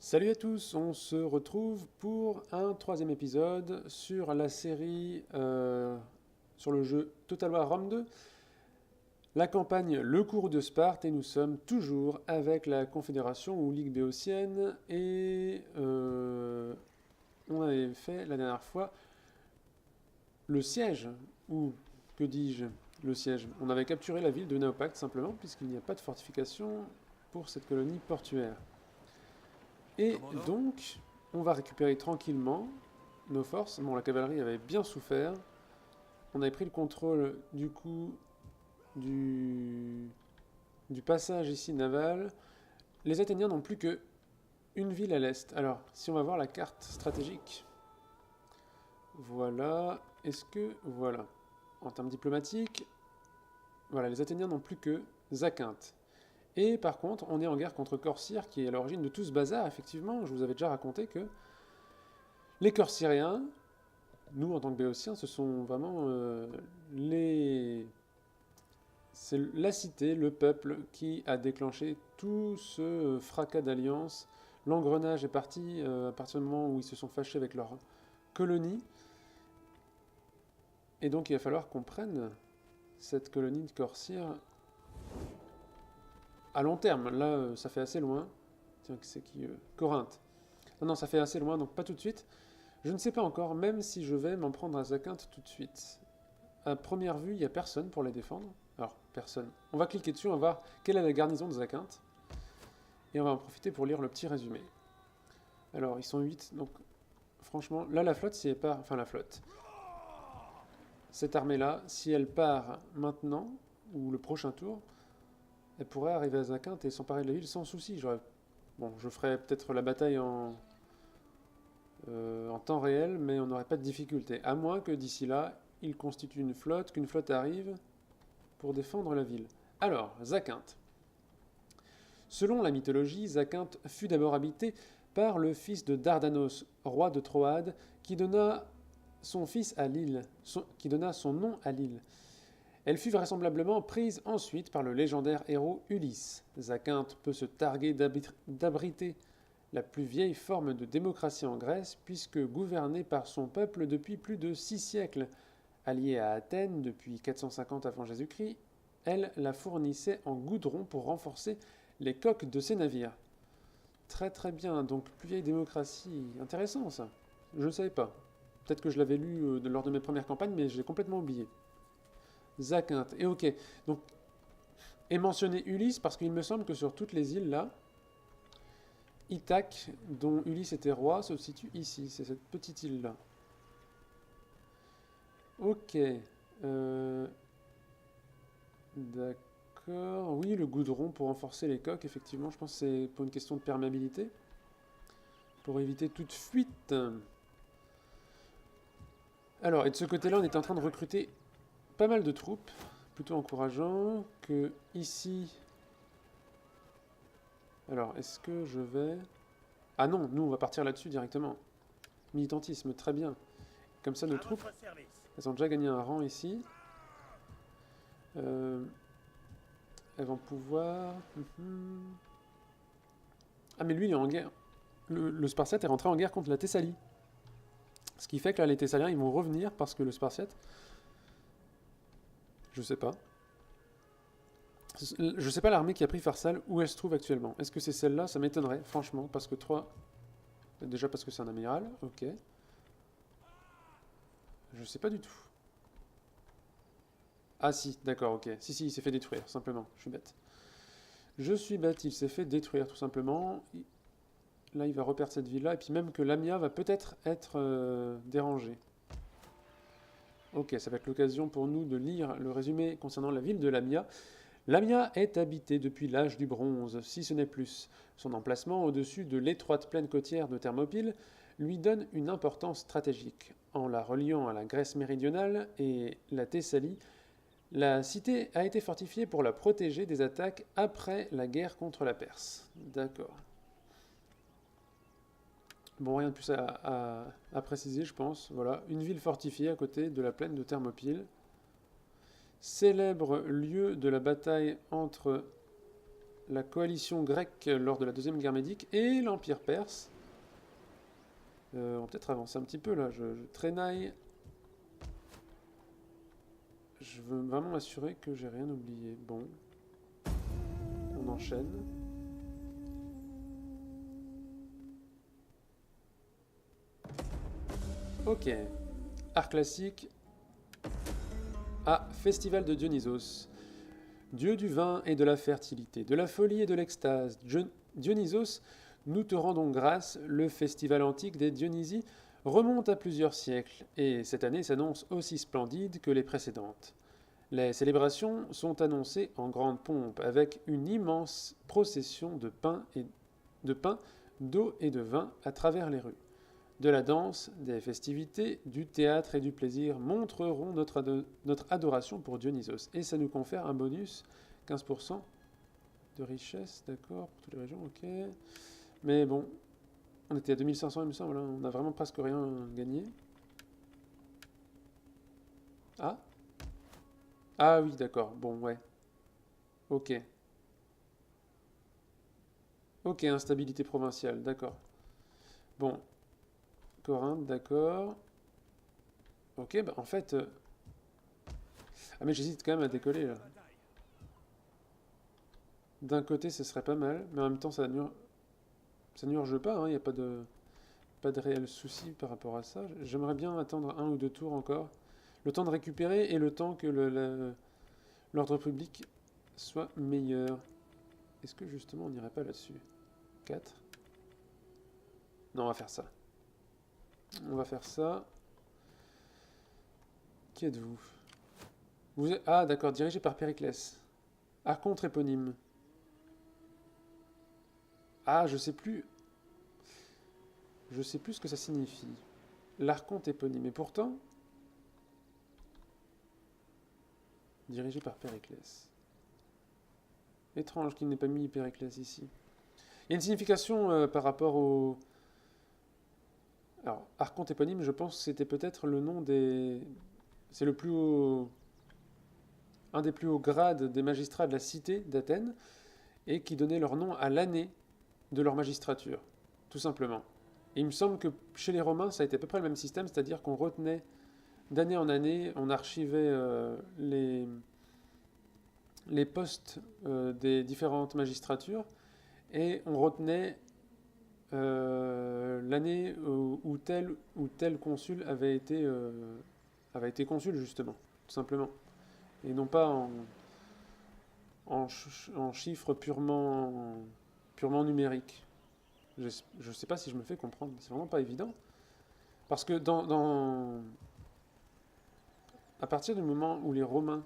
Salut à tous, on se retrouve pour un troisième épisode sur la série sur le jeu Total War Rome 2, la campagne Le Cours de Sparte, et nous sommes toujours avec la Confédération ou Ligue béotienne, et on avait fait la dernière fois le siège, ou que dis-je, le siège. On avait capturé la ville de Naupacte simplement, puisqu'il n'y a pas de fortification pour cette colonie portuaire. Et Commandant, donc, on va récupérer tranquillement nos forces. Bon, la cavalerie avait bien souffert. On avait pris le contrôle du coup du, du passage ici naval. Les Athéniens n'ont plus que une ville à l'est. Alors, si on va voir la carte stratégique, voilà. Est-ce que voilà, en termes diplomatiques, voilà, les Athéniens n'ont plus que Zacinthe. Et par contre, on est en guerre contre Corcyre, qui est à l'origine de tout ce bazar. Effectivement, je vous avais déjà raconté que les Corcyriens, nous en tant que Béotiens, ce sont vraiment les. C'est la cité, le peuple qui a déclenché tout ce fracas d'alliance. L'engrenage est parti à partir du moment où ils se sont fâchés avec leur colonie. Et donc il va falloir qu'on prenne cette colonie de Corcyre à long terme. Là, ça fait assez loin. Tiens, c'est qui Corinthe. Non, non, ça fait assez loin, donc pas tout de suite. Je ne sais pas encore, même si je vais m'en prendre à Zacinthe tout de suite. À première vue, il n'y a personne pour les défendre. Alors, personne. On va cliquer dessus, on va voir quelle est la garnison de Zacinthe. Et on va en profiter pour lire le petit résumé. Alors, ils sont 8, donc franchement, là la flotte, si elle part, enfin la flotte, cette armée-là, si elle part maintenant, ou le prochain tour, elle pourrait arriver à Zacinthe et s'emparer de la ville sans souci. Bon, je ferais peut-être la bataille en temps réel, mais on n'aurait pas de difficulté. À moins que d'ici là, il constitue une flotte, qu'une flotte arrive pour défendre la ville. Alors, Zacinthe. Selon la mythologie, Zacinthe fut d'abord habité par le fils de Dardanos, roi de Troade, qui donna son fils à l'île, qui donna son nom à l'île. Elle fut vraisemblablement prise ensuite par le légendaire héros Ulysse. Zacinthe peut se targuer d'abriter la plus vieille forme de démocratie en Grèce, puisque gouvernée par son peuple depuis plus de 6 siècles. Alliée à Athènes depuis 450 avant Jésus-Christ, elle la fournissait en goudron pour renforcer les coques de ses navires. Très très bien, donc plus vieille démocratie. Intéressant ça. Je ne savais pas. Peut-être que je l'avais lu lors de mes premières campagnes, mais j'ai complètement oublié. Zacinthe. Et ok. Donc, et mentionner Ulysse parce qu'il me semble que sur toutes les îles là, Ithaque, dont Ulysse était roi, se situe ici. C'est cette petite île là. Ok. Euh, D'accord. Oui, le goudron pour renforcer les coques, effectivement, je pense que c'est pour une question de perméabilité. Pour éviter toute fuite. Alors, et de ce côté-là, on est en train de recruter pas mal de troupes. Plutôt encourageant que ici. Alors, est-ce que je vais. Ah non, nous, on va partir là-dessus directement. Militantisme, très bien. Comme ça, nos à troupes, votre service. elles ont déjà gagné un rang ici. Euh, Elles vont pouvoir. Ah, mais lui, il est en guerre. Le Spartiate est rentré en guerre contre la Thessalie. Ce qui fait que là, les Thessaliens, ils vont revenir parce que le Spartiate. Je sais pas. Je sais pas l'armée qui a pris Pharsale où elle se trouve actuellement. Est-ce que c'est celle-là? Ça m'étonnerait, franchement, parce que 3. Déjà parce que c'est un amiral, ok. Je sais pas du tout. Ah si, d'accord, ok. Si, si, il s'est fait détruire, simplement. Je suis bête. Je suis bête, il s'est fait détruire, tout simplement. Là, il va reperdre cette ville-là, et puis même que Lamia va peut-être être, dérangée. Ok, ça va être l'occasion pour nous de lire le résumé concernant la ville de Lamia. Lamia est habitée depuis l'âge du bronze, si ce n'est plus. Son emplacement au-dessus de l'étroite plaine côtière de Thermopyles lui donne une importance stratégique. En la reliant à la Grèce méridionale et la Thessalie, la cité a été fortifiée pour la protéger des attaques après la guerre contre la Perse. D'accord. Bon, rien de plus à préciser, je pense. Voilà, une ville fortifiée à côté de la plaine de Thermopyles. Célèbre lieu de la bataille entre la coalition grecque lors de la Deuxième Guerre médique et l'Empire perse. On va peut-être avancer un petit peu là, je traînaille. Je veux vraiment m'assurer que j'ai rien oublié. Bon, on enchaîne. Ok, art classique. Ah, festival de Dionysos. Dieu du vin et de la fertilité, de la folie et de l'extase. Dionysos, nous te rendons grâce. Le festival antique des Dionysies remonte à plusieurs siècles et cette année s'annonce aussi splendide que les précédentes. Les célébrations sont annoncées en grande pompe avec une immense procession de pain, d'eau et de vin à travers les rues. De la danse, des festivités, du théâtre et du plaisir montreront notre adoration pour Dionysos. Et ça nous confère un bonus, 15% de richesse, d'accord, pour toutes les régions, ok. Mais bon, on était à 2500 il me semble, on n'a vraiment presque rien gagné. Ah? Ah oui, d'accord, bon, ouais. Ok. Ok, instabilité provinciale, d'accord. Bon, Corinthe, d'accord. Ok, bah en fait... Ah mais j'hésite quand même à décoller là. D'un côté, ce serait pas mal, mais en même temps, ça n'urge pas, il n'y a pas de réel souci par rapport à ça. J'aimerais bien attendre un ou deux tours encore. Le temps de récupérer et le temps que l'ordre public soit meilleur. Est-ce que justement on n'irait pas là-dessus? 4. Non, on va faire ça. On va faire ça. Qui êtes-vous? Ah, d'accord, dirigé par Périclès. Archonte éponyme. Ah, je sais plus. Je sais plus ce que ça signifie. L'archonte éponyme. Et pourtant, dirigé par Périclès. Étrange qu'il n'ait pas mis Périclès ici. Il y a une signification par rapport au... Alors, archonte éponyme, je pense que c'était peut-être le nom des... C'est le plus haut... Un des plus hauts grades des magistrats de la cité d'Athènes, et qui donnait leur nom à l'année de leur magistrature, tout simplement. Et il me semble que chez les Romains, ça a été à peu près le même système, c'est-à-dire qu'on retenait d'année en année, on archivait les postes des différentes magistratures, et on retenait l'année où tel consul avait été consul, justement, tout simplement. Et non pas en chiffres purement numériques. Je ne sais pas si je me fais comprendre, c'est vraiment pas évident. Parce que à partir du moment où les Romains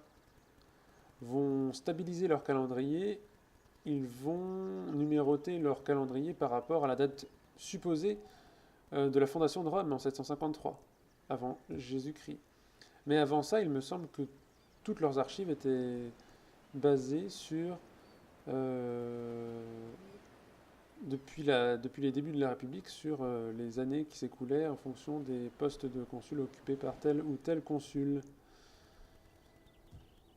vont stabiliser leur calendrier, ils vont numéroter leur calendrier par rapport à la date supposée de la fondation de Rome en 753, avant Jésus-Christ. Mais avant ça, il me semble que toutes leurs archives étaient basées sur, depuis les débuts de la République, sur les années qui s'écoulaient en fonction des postes de consul occupés par tel ou tel consul.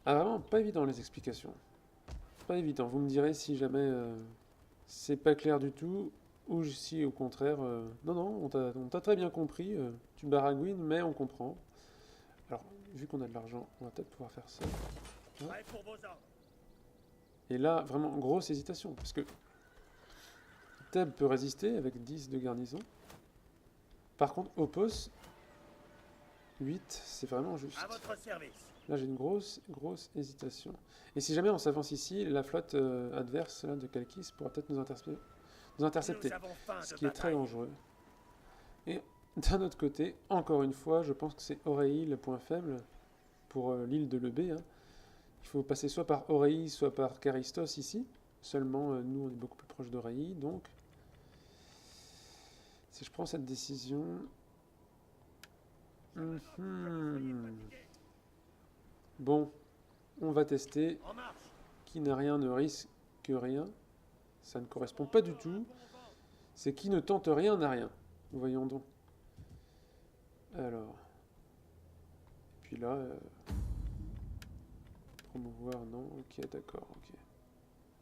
Ah vraiment, pas évident les explications. Pas évident. Vous me direz si jamais c'est pas clair du tout, ou si au contraire, non, non, on t'a très bien compris, tu baragouines, mais on comprend. Alors, vu qu'on a de l'argent, on va peut-être pouvoir faire ça. Hein. Et là, vraiment, grosse hésitation, parce que Thèbes peut résister avec 10 de garnison. Par contre, Opos, 8, c'est vraiment juste. À votre service. Là, j'ai une grosse hésitation. Et si jamais on s'avance ici, la flotte adverse là, de Kalkis pourra peut-être nous intercepter, ce qui est très dangereux. Et d'un autre côté, encore une fois, je pense que c'est Aurélie le point faible pour l'île de Lebé. Hein. Il faut passer soit par Aurélie, soit par Charistos ici. Seulement, nous, on est beaucoup plus proche d'Aurélie, donc... Si je prends cette décision... Bon, on va tester. Qui n'a rien ne risque rien. Ça ne correspond pas du tout. C'est qui ne tente rien n'a rien. Voyons donc. Alors. Et puis là... promouvoir, non. Ok, d'accord, ok.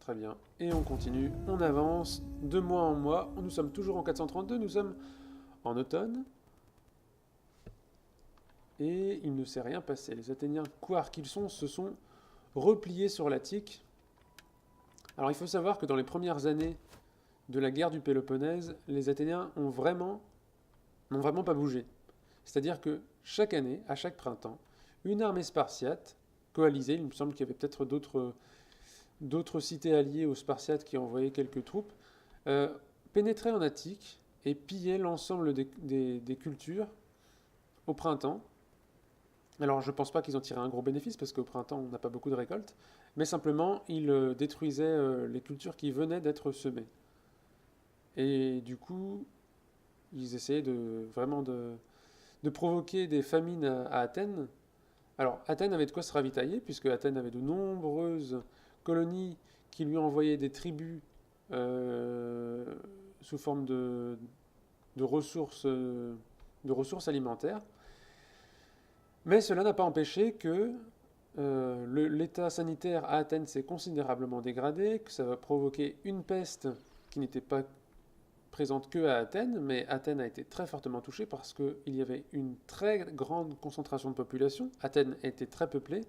Très bien. Et on continue, on avance de mois en mois. Nous sommes toujours en 432, nous sommes en automne. Et il ne s'est rien passé. Les Athéniens, couards qu'ils sont, se sont repliés sur l'Attique. Alors il faut savoir que dans les premières années de la guerre du Péloponnèse, les Athéniens n'ont vraiment pas bougé. C'est-à-dire que chaque année, à chaque printemps, une armée spartiate coalisée, il me semble qu'il y avait peut-être d'autres cités alliées aux Spartiates qui envoyaient quelques troupes, pénétrait en Attique et pillait l'ensemble des cultures au printemps. Alors je ne pense pas qu'ils en tiraient un gros bénéfice parce qu'au printemps on n'a pas beaucoup de récoltes, mais simplement ils détruisaient les cultures qui venaient d'être semées. Et du coup, ils essayaient vraiment de provoquer des famines à Athènes. Alors Athènes avait de quoi se ravitailler puisque Athènes avait de nombreuses colonies qui lui envoyaient des tribus euh, sous forme de ressources, de ressources alimentaires. Mais cela n'a pas empêché que l'état sanitaire à Athènes s'est considérablement dégradé, que ça va provoquer une peste qui n'était pas présente que à Athènes, mais Athènes a été très fortement touchée parce qu'il y avait une très grande concentration de population. Athènes était très peuplée.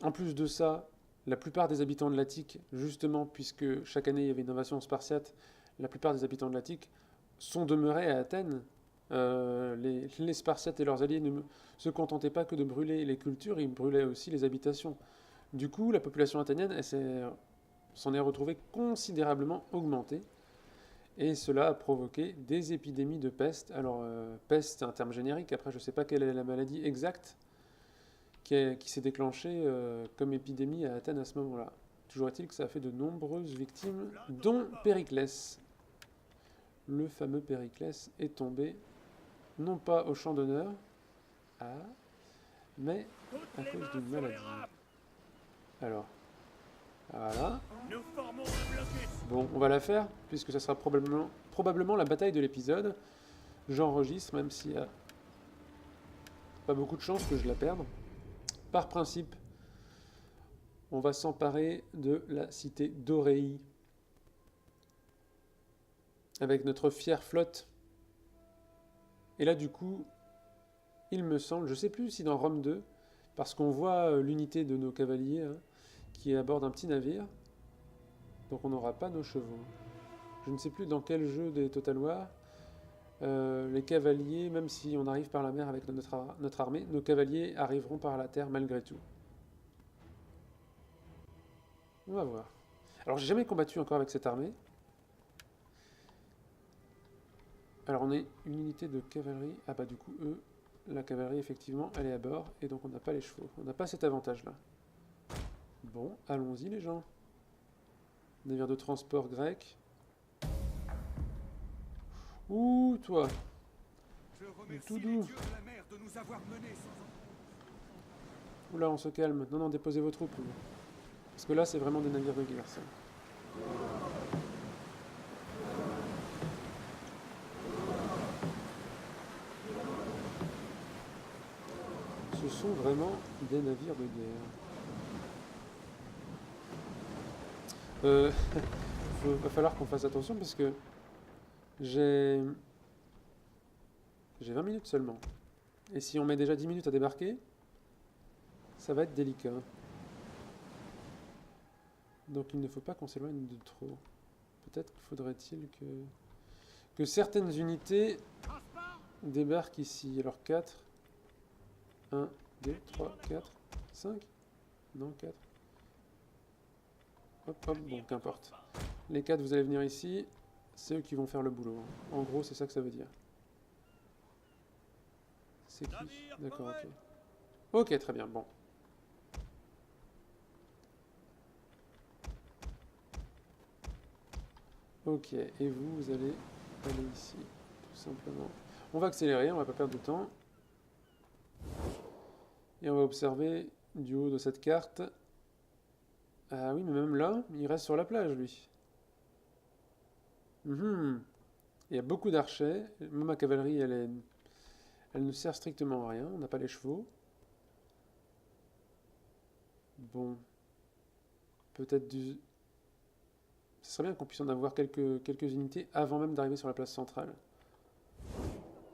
En plus de ça, la plupart des habitants de l'Attique, justement, puisque chaque année il y avait une invasion spartiate, la plupart des habitants de l'Attique sont demeurés à Athènes. Les Spartiates et leurs alliés ne se contentaient pas que de brûler les cultures, ils brûlaient aussi les habitations. Du coup, la population athénienne s'en est retrouvée considérablement augmentée. Et cela a provoqué des épidémies de peste. Alors, peste, c'est un terme générique. Après, je ne sais pas quelle est la maladie exacte qui s'est déclenchée comme épidémie à Athènes à ce moment-là. Toujours est-il que ça a fait de nombreuses victimes, dont Périclès. Le fameux Périclès est tombé, non pas au champ d'honneur, mais à cause d'une maladie. Alors, voilà. Bon, on va la faire, puisque ça sera probablement la bataille de l'épisode. J'enregistre, même s'il n'y a pas beaucoup de chances que je la perde. Par principe, on va s'emparer de la cité d'Oréie, avec notre fière flotte. Et là, du coup, il me semble, je ne sais plus si dans Rome 2, parce qu'on voit l'unité de nos cavaliers qui est à bord d'un petit navire, donc on n'aura pas nos chevaux. Je ne sais plus dans quel jeu des Total War, les cavaliers, même si on arrive par la mer avec notre armée, nos cavaliers arriveront par la terre malgré tout. On va voir. Alors j'ai jamais combattu encore avec cette armée. Alors on est une unité de cavalerie. Ah bah du coup eux, la cavalerie effectivement elle est à bord et donc on n'a pas les chevaux. On n'a pas cet avantage là. Bon, allons-y les gens. Navire de transport grec. Ouh toi. Tout doux. Oula on se calme. Non non déposez vos troupes. Parce que là c'est vraiment des navires de guerre ça. Ce sont vraiment des navires de guerre. Va falloir qu'on fasse attention parce que j'ai 20 minutes seulement. Et si on met déjà 10 minutes à débarquer, ça va être délicat. Donc il ne faut pas qu'on s'éloigne de trop. Peut-être faudrait-il que certaines unités débarquent ici. Alors 4. 1, 2, 3, 4, 5. Non, 4. Hop, hop, bon, qu'importe. Les 4, vous allez venir ici. C'est eux qui vont faire le boulot. En gros, c'est ça que ça veut dire. C'est qui? D'accord, ok. Ok, très bien, bon. Ok, et vous allez aller ici, tout simplement. On va accélérer, on va pas perdre de temps. Et on va observer du haut de cette carte. Ah oui, mais même là, il reste sur la plage, lui. Il y a beaucoup d'archers. Même ma cavalerie, elle ne sert strictement à rien. On n'a pas les chevaux. Bon. Peut-être Ce serait bien qu'on puisse en avoir quelques unités avant même d'arriver sur la place centrale.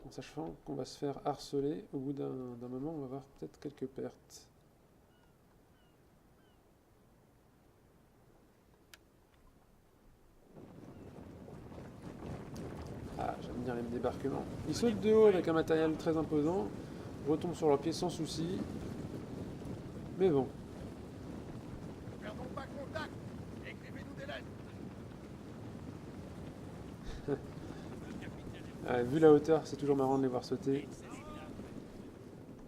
En sachant qu'on va se faire harceler, au bout d'un moment, on va avoir peut-être quelques pertes. Ah, j'aime bien les débarquements. Ils sautent de haut avec un matériel très imposant, retombent sur leurs pieds sans souci. Mais bon. Perdons pas contact. Écrivez-nous des lettres. Vu la hauteur, c'est toujours marrant de les voir sauter.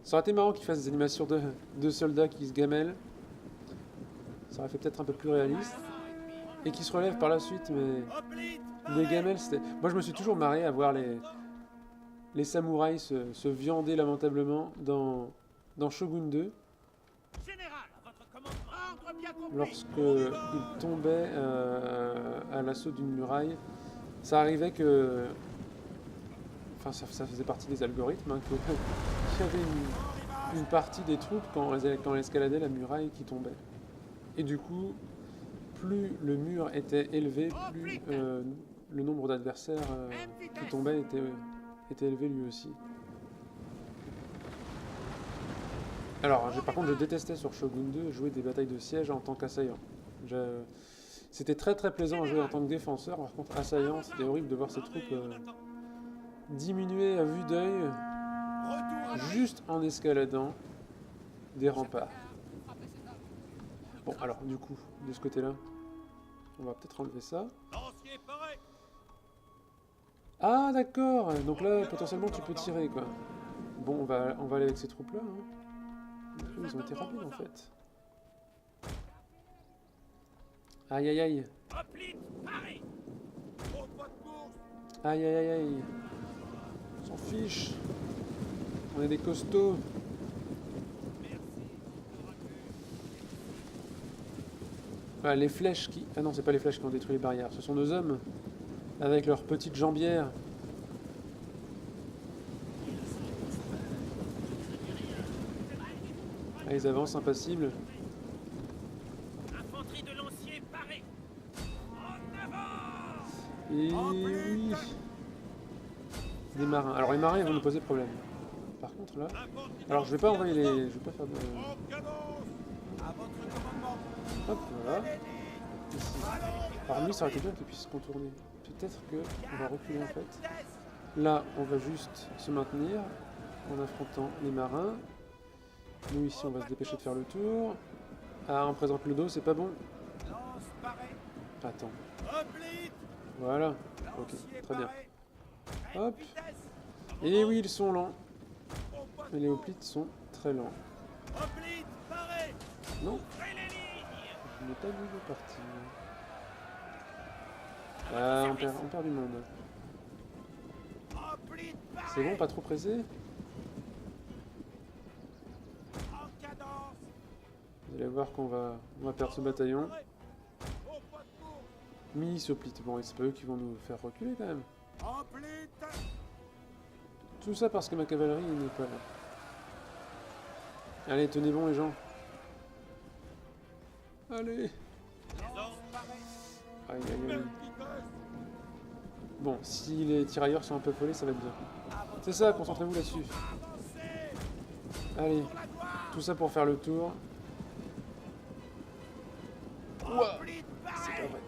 Ça aurait été marrant qu'ils fassent des animations de soldats qui se gamellent. Ça aurait fait peut-être un peu plus réaliste. Et qui se relèvent par la suite, mais... Les gamelles, c'était... Moi, je me suis toujours marré à voir les samouraïs se viander lamentablement dans Shogun 2. Lorsqu'ils tombaient à l'assaut d'une muraille, ça arrivait que... Enfin, ça faisait partie des algorithmes, hein, qu'il y avait une partie des troupes quand elles escaladaient la muraille qui tombait. Et du coup, plus le mur était élevé, plus le nombre d'adversaires qui tombaient était élevé lui aussi. Alors, par contre, je détestais sur Shogun 2 jouer des batailles de siège en tant qu'assaillant. C'était très très plaisant à jouer en tant que défenseur, par contre assaillant, c'était horrible de voir ces troupes diminuer à vue d'œil juste en escaladant des remparts. Bon, alors du coup, de ce côté-là, on va peut-être enlever ça. Ah d'accord, donc là potentiellement tu peux tirer quoi. Bon, on va aller avec ces troupes-là. Hein. Ils ont été rapides en fait. Aïe aïe aïe. Aïe aïe aïe aïe. On s'en fiche. On est des costauds. Ah, les flèches qui... Ah non, c'est pas les flèches qui ont détruit les barrières. Ce sont nos hommes. Avec leurs petites jambières. Ah, ils avancent impassibles. Infanterie de lancier parée. Et oui. Des marins. Alors les marins ils vont nous poser problème. Par contre là... Alors je vais pas envoyer les... Je vais pas faire de... Hop, voilà. Ici. Alors lui ça aurait été bien qu'il puisse contourner. Peut-être qu'on va reculer en fait. Là on va juste se maintenir en affrontant les marins. Nous ici on va se dépêcher de faire le tour. Ah on présente le dos, c'est pas bon. Attends. Voilà. Ok, très bien. Hop. Et oui, ils sont lents. Et les hoplites sont très lents. Non. Je n'ai pas vu de partir. Ah, on perd du monde. C'est bon, pas trop pressé? Vous allez voir qu'on va perdre ce bataillon. Hoplite. Bon, et c'est pas eux qui vont nous faire reculer quand même. Tout ça parce que ma cavalerie n'est pas là. Allez, tenez bon les gens. Allez. Aïe aïe aïe. Bon, si les tirailleurs sont un peu affolés, ça va être bien. C'est ça, concentrez-vous là-dessus. Allez. Tout ça pour faire le tour. Ouah, c'est pas vrai.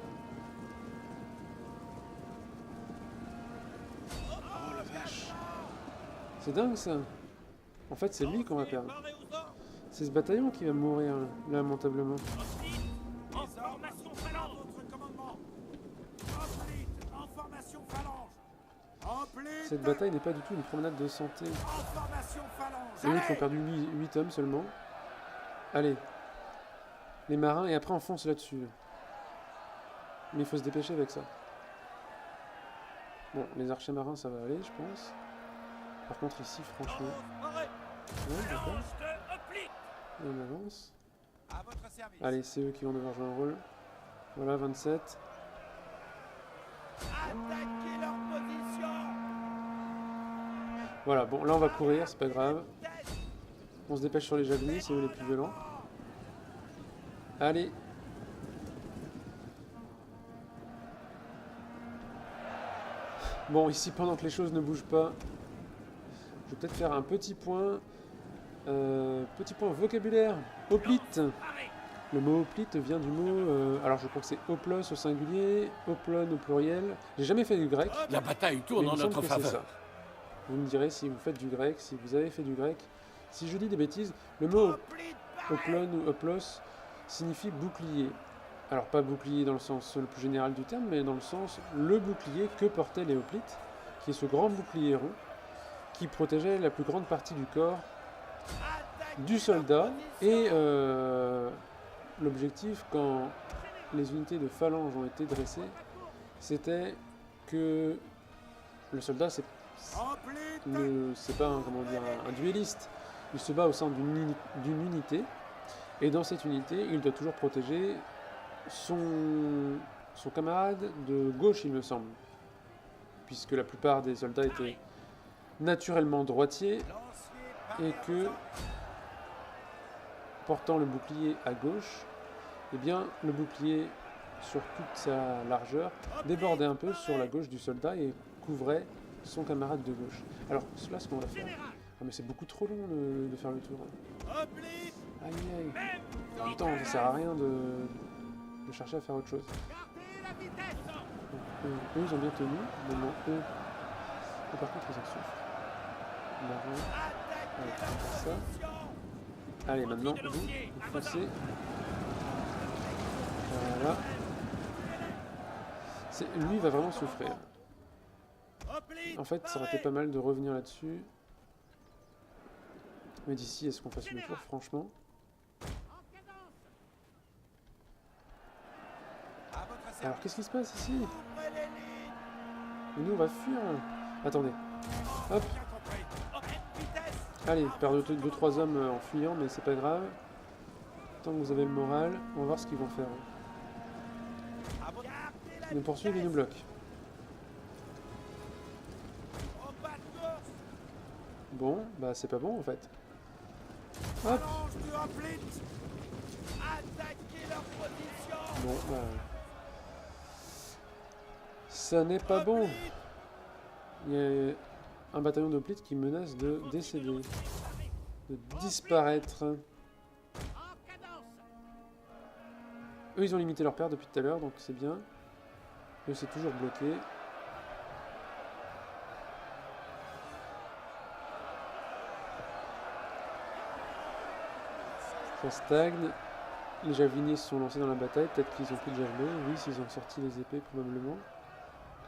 Oh la vache. C'est dingue ça. En fait, c'est lui qu'on va perdre. C'est ce bataillon qui va mourir, lamentablement. Cette bataille n'est pas du tout une promenade de santé. Les autres ont perdu 8 hommes seulement. Allez. Les marins, et après on fonce là-dessus. Mais il faut se dépêcher avec ça. Bon, les archers marins, ça va aller, je pense. Par contre, ici, franchement... Ouais, d'accord. Et on avance. Allez, c'est eux qui vont devoir jouer un rôle. Voilà, 27. Voilà, bon, là on va courir, c'est pas grave. On se dépêche sur les javelins, c'est eux les plus violents. Allez. Bon, ici, pendant que les choses ne bougent pas, je vais peut-être faire un petit point. Petit point vocabulaire. Hoplite. Le mot hoplite vient du mot. Alors, je crois que c'est hoplos au singulier, hoplon au pluriel. J'ai jamais fait du grec. La bataille Mais tourne il en me semble notre que c'est ça. faveur. Vous me direz si vous faites du grec, si vous avez fait du grec. Si je dis des bêtises, le mot hoplon ou hoplos signifie bouclier. Alors pas bouclier dans le sens le plus général du terme, mais dans le sens le bouclier que portaient les hoplites, qui est ce grand bouclier rond qui protégeait la plus grande partie du corps du soldat. Et l'objectif, quand les unités de phalange ont été dressées, c'était que le soldat, c'est pas un duelliste. Il se bat au sein d'une unité, et dans cette unité, il doit toujours protéger son camarade de gauche, il me semble. Puisque la plupart des soldats étaient naturellement droitiers, et que, portant le bouclier à gauche, eh bien, le bouclier, sur toute sa largeur, débordait un peu sur la gauche du soldat et couvrait son camarade de gauche. Alors, là, ce qu'on va faire... Ah, mais c'est beaucoup trop long de faire le tour. Aïe, aïe. En même temps, ça sert à rien de chercher à faire autre chose. Donc, eux, ils ont bien tenu. Maintenant, eux... Et par contre, ils en souffrent. Marrant. Allez, on va faire ça. Allez, maintenant, vous foncez. Voilà. Lui, il va vraiment souffrir. En fait, ça aurait été pas mal de revenir là-dessus. Mais d'ici, est-ce qu'on fasse le tour, franchement? Alors, qu'est-ce qui se passe ici? Mais nous, on va fuir. Attendez. Hop. Allez, perdre 2-3 hommes en fuyant, mais c'est pas grave. Tant que vous avez le moral, on va voir ce qu'ils vont faire. Ils nous poursuivent, ils nous bloquent. Bon, bah c'est pas bon en fait. Hop. Bon, bah... ça n'est pas bon. Il y a un bataillon d'hoplites qui menace de décéder. De disparaître. Eux, ils ont limité leur perte depuis tout à l'heure, donc c'est bien. Eux, c'est toujours bloqué. Ça stagne. Les javeliniers se sont lancés dans la bataille. Peut-être qu'ils ont pris le javelot. Oui, s'ils ont sorti les épées, probablement.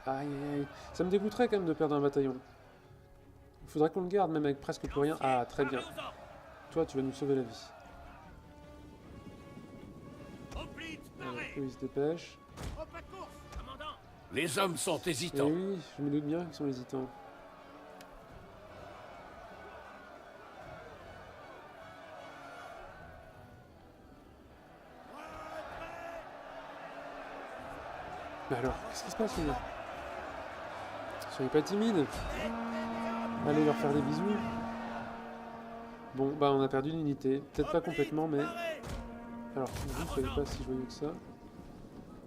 Aïe, aïe, aïe. Ça me dégoûterait quand même de perdre un bataillon. Il faudrait qu'on le garde, même avec presque plus rien. Ah, très bien. Toi, tu vas nous sauver la vie. Eux, ils se dépêchent. Les hommes sont Et hésitants. oui, je me doute bien qu'ils sont hésitants. Mais alors, qu'est-ce qui se passe, là? Soyez pas timides. Allez leur faire des bisous. Bon, bah on a perdu une unité. Peut-être pas complètement, mais... Alors, vous, soyez pas si joyeux que ça.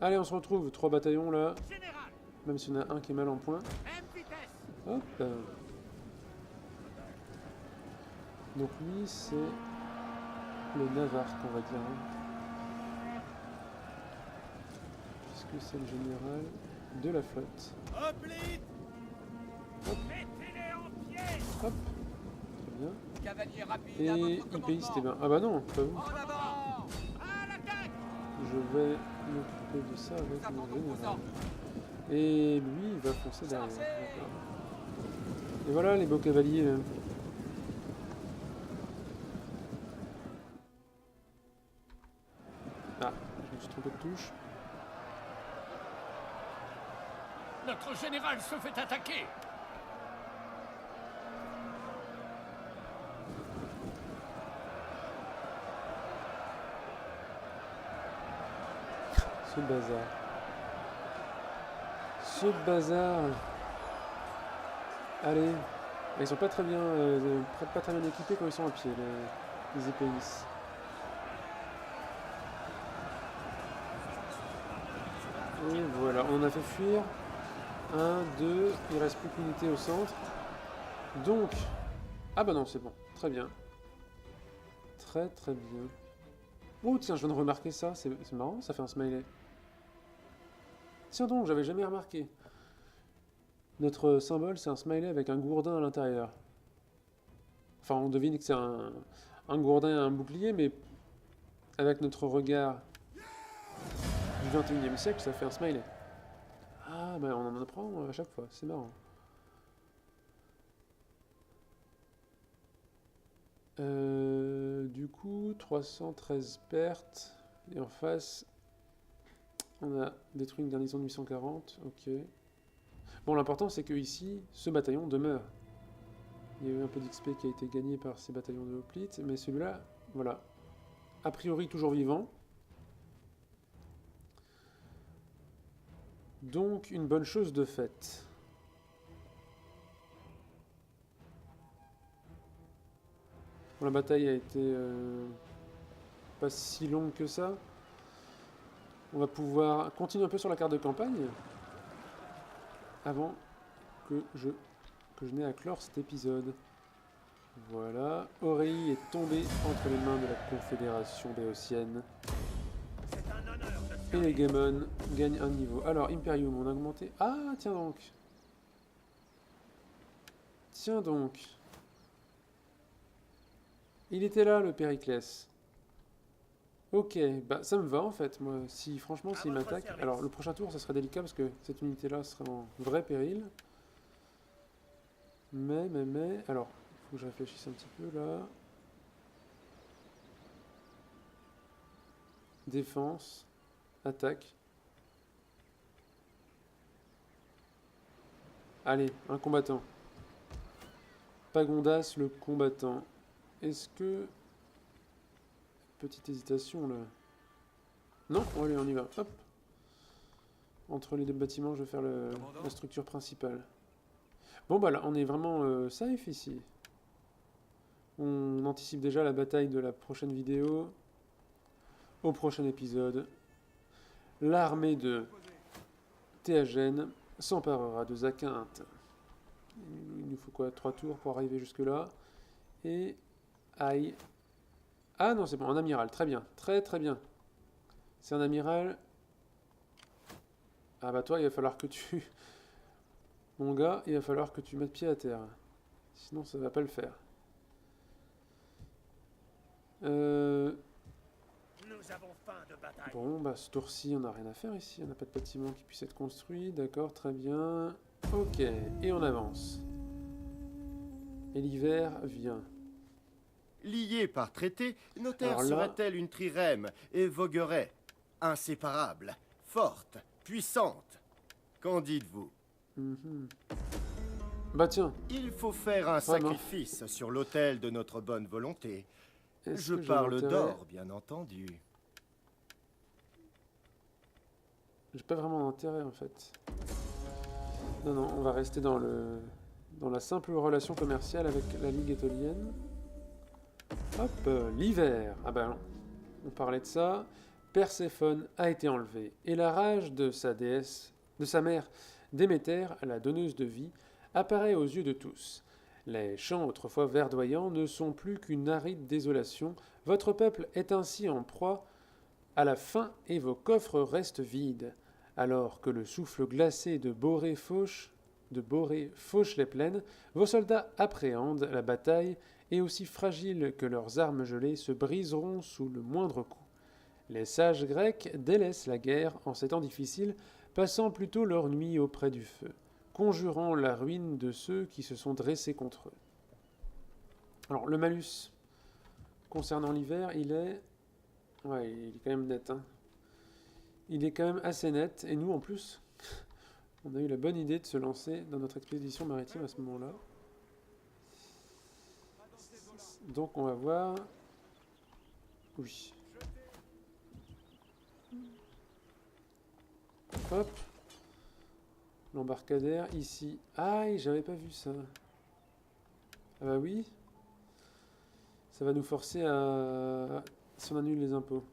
Allez, on se retrouve. 3 bataillons, là. Même s'il y en a un qui est mal en point. Hop. Donc lui, c'est... le Navarre, on va dire. Puisque c'est le général de la flotte. Hop. Hop. Très bien. Et épéiste, eh ben... Ah bah non, pas vous. Je vais m'occuper de ça avec mon général. Et lui, il va foncer derrière. Et voilà les beaux cavaliers. Ah, je me suis trompé de touche. Notre général se fait attaquer. Ce bazar. Ce bazar. Allez. Ils sont pas très bien, pas très bien équipés quand ils sont à pied, les épéistes. Et voilà, on a fait fuir. 1, 2, il reste plus qu'unité au centre. Donc... Ah bah non, c'est bon. Très bien. Très très bien. Oh tiens, je viens de remarquer ça. C'est marrant, ça fait un smiley. Tiens donc, j'avais jamais remarqué. Notre symbole, c'est un smiley avec un gourdin à l'intérieur. Enfin, on devine que c'est un gourdin et un bouclier, mais avec notre regard du 21e siècle, ça fait un smiley. Ah, bah on en apprend à chaque fois, c'est marrant. Du coup, 313 pertes. Et en face, on a détruit une garnison de 840. Ok. Bon, l'important, c'est que ici, ce bataillon demeure. Il y a eu un peu d'XP qui a été gagné par ces bataillons de hoplites, mais celui-là, voilà. A priori, toujours vivant. Donc, une bonne chose de faite. Bon, la bataille a été pas si longue que ça. On va pouvoir continuer un peu sur la carte de campagne avant que je n'ai à clore cet épisode. Voilà, Aurélie est tombée entre les mains de la Confédération béotienne. Et les Gaemon gagnent un niveau. Alors, Imperium, on a augmenté... Ah, tiens donc. Tiens donc. Il était là, le Périclès. Ok, bah ça me va en fait, moi, si franchement s'il m'attaque... Alors le prochain tour ça serait délicat parce que cette unité-là serait en vrai péril. Mais... Alors, faut que je réfléchisse un petit peu là. Défense. Attaque. Allez, un combattant. Pagondas le combattant. Est-ce que... Petite hésitation là. Non, allez, on y va. Hop. Entre les deux bâtiments, je vais faire la structure principale. Bon bah là, on est vraiment safe ici. On anticipe déjà la bataille de la prochaine vidéo. Au prochain épisode. L'armée de Théagène s'emparera de Zakynth. Il nous faut quoi? 3 tours pour arriver jusque là. Et... Aïe. Ah non, c'est bon, un amiral, très bien. Très très bien. C'est un amiral. Ah bah toi, il va falloir que tu... Mon gars, il va falloir que tu mettes pied à terre. Sinon, ça va pas le faire. Nous avons faim de bataille. Bon, bah ce tour-ci, on n'a rien à faire ici. On n'a pas de bâtiment qui puisse être construit. D'accord, très bien. Ok, et on avance. Et l'hiver vient. Liées par traité, nos terres Alors là- seraient-elles une trirème et vogueraient, inséparables, fortes, puissantes? Qu'en dites-vous? Mhm. Bah tiens, Il faut faire un Vraiment. sacrifice sur l'autel de notre bonne volonté. est-ce Je que j'ai parle intérêt- d'or, bien entendu. J'ai pas vraiment d'intérêt en fait. Non, non, on va rester dans la simple relation commerciale avec la Ligue étolienne. Hop, l'hiver. Ah bah non, on parlait de ça. Perséphone a été enlevée et la rage de sa déesse, de sa mère Déméter, la donneuse de vie, apparaît aux yeux de tous. Les champs autrefois verdoyants ne sont plus qu'une aride désolation. Votre peuple est ainsi en proie à la faim et vos coffres restent vides. Alors que le souffle glacé de Borée fauche les plaines, vos soldats appréhendent la bataille et aussi fragiles que leurs armes gelées se briseront sous le moindre coup. Les sages grecs délaissent la guerre en ces temps difficiles, passant plutôt leur nuit auprès du feu, conjurant la ruine de ceux qui se sont dressés contre eux. Alors le malus concernant l'hiver, il est... Ouais, il est quand même net, hein. Il est quand même assez net, et nous en plus, on a eu la bonne idée de se lancer dans notre expédition maritime à ce moment-là. Donc on va voir... Oui. Hop. L'embarcadère, ici. Aïe, j'avais pas vu ça. Ah bah oui. Ça va nous forcer à... Si on annule les impôts.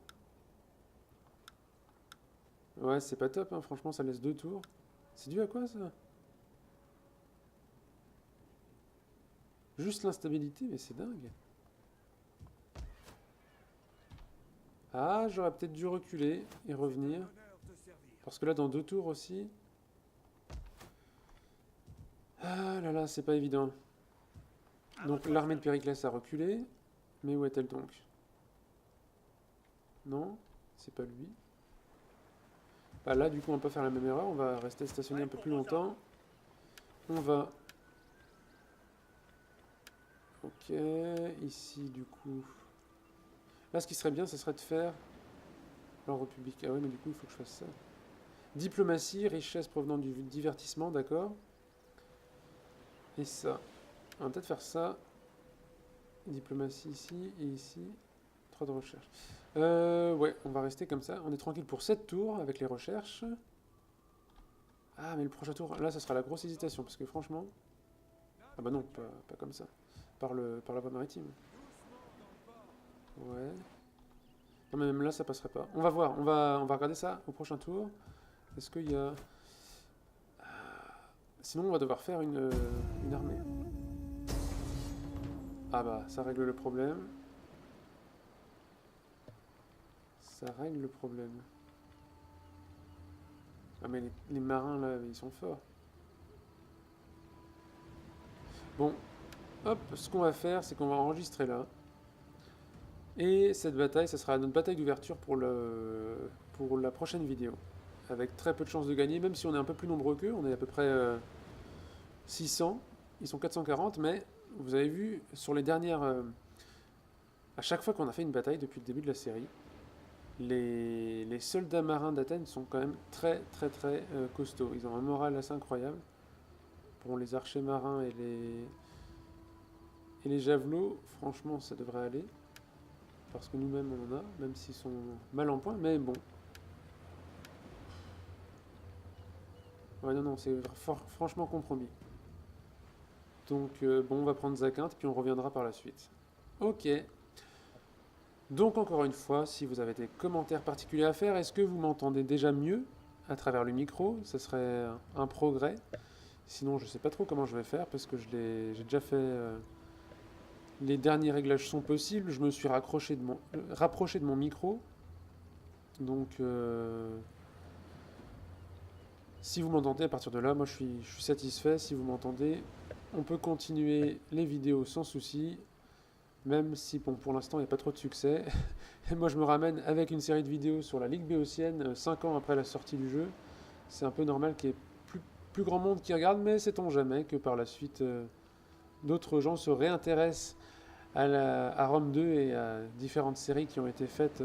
Ouais, c'est pas top, hein. Franchement, ça laisse 2 tours. C'est dû à quoi, ça? Juste l'instabilité, mais c'est dingue. Ah, j'aurais peut-être dû reculer et revenir. Parce que là, dans 2 tours aussi... Ah là là, c'est pas évident. Donc l'armée de Périclès a reculé. Mais où est-elle donc? Non, c'est pas lui. Bah là, du coup, on va pas faire la même erreur. On va rester stationné un peu plus longtemps. On va... Ok, ici, du coup... Là, ce qui serait bien, ce serait de faire... Alors, République... Ah oui, mais du coup, il faut que je fasse ça. Diplomatie, richesse provenant du divertissement, d'accord. Et ça. On va peut-être faire ça. Diplomatie ici et ici. 3 de recherche. Ouais, on va rester comme ça. On est tranquille pour 7 tours avec les recherches. Ah, mais le prochain tour, là, ça sera la grosse hésitation. Parce que franchement... Ah bah non, pas comme ça. Par la voie maritime. Ouais. Non, mais même là, ça passerait pas. On va voir. On va regarder ça au prochain tour. Est-ce qu'il y a... Sinon, on va devoir faire une armée. Ah bah, ça règle le problème. Ça règle le problème. Ah mais les marins, là, ils sont forts. Bon, hop, ce qu'on va faire, c'est qu'on va enregistrer là. Et cette bataille, ça sera notre bataille d'ouverture pour la prochaine vidéo. Avec très peu de chances de gagner, même si on est un peu plus nombreux qu'eux. On est à peu près 600. Ils sont 440, mais vous avez vu, sur les dernières... à chaque fois qu'on a fait une bataille depuis le début de la série, les soldats marins d'Athènes sont quand même très costauds. Ils ont un moral assez incroyable. Pour les archers marins et les javelots, franchement, ça devrait aller. Parce que nous-mêmes, on en a, même s'ils sont mal en point, mais bon. Ouais, non, c'est franchement compromis. Donc, bon, on va prendre Zakynth, puis on reviendra par la suite. Ok. Donc, encore une fois, si vous avez des commentaires particuliers à faire, est-ce que vous m'entendez déjà mieux à travers le micro? Ça serait un progrès. Sinon, je sais pas trop comment je vais faire, parce que j'ai déjà fait... les derniers réglages sont possibles. Je me suis rapproché de mon micro. Donc, si vous m'entendez à partir de là, moi je suis satisfait. Si vous m'entendez, on peut continuer les vidéos sans souci. Même si, bon, pour l'instant, il n'y a pas trop de succès. Et moi, je me ramène avec une série de vidéos sur la Ligue béotienne, 5 ans après la sortie du jeu. C'est un peu normal qu'il y ait plus grand monde qui regarde, mais sait-on jamais que par la suite, d'autres gens se réintéressent à Rome 2 et à différentes séries qui ont été faites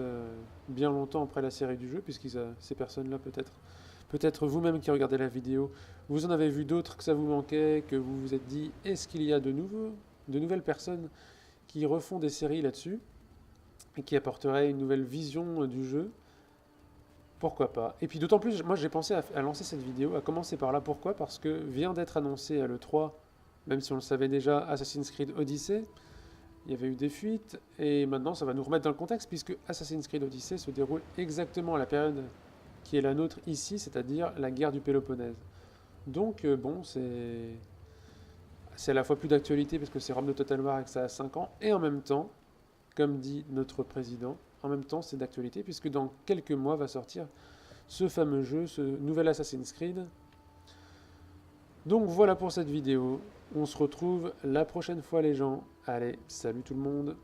bien longtemps après la série du jeu, puisque ces personnes-là, peut-être vous-même qui regardez la vidéo, vous en avez vu d'autres que ça vous manquait, que vous vous êtes dit, est-ce qu'il y a de nouvelles personnes qui refont des séries là-dessus, et qui apporteraient une nouvelle vision du jeu? Pourquoi pas? Et puis d'autant plus, moi j'ai pensé à lancer cette vidéo, à commencer par là. Pourquoi? Parce que vient d'être annoncé à l'E3, même si on le savait déjà, Assassin's Creed Odyssey. Il y avait eu des fuites, et maintenant ça va nous remettre dans le contexte, puisque Assassin's Creed Odyssey se déroule exactement à la période qui est la nôtre ici, c'est-à-dire la guerre du Péloponnèse. Donc bon, c'est à la fois plus d'actualité, parce que c'est Rome de Total War et que ça a 5 ans, et en même temps, comme dit notre président, en même temps c'est d'actualité, puisque dans quelques mois va sortir ce fameux jeu, ce nouvel Assassin's Creed. Donc voilà pour cette vidéo. On se retrouve la prochaine fois les gens. Allez, salut tout le monde.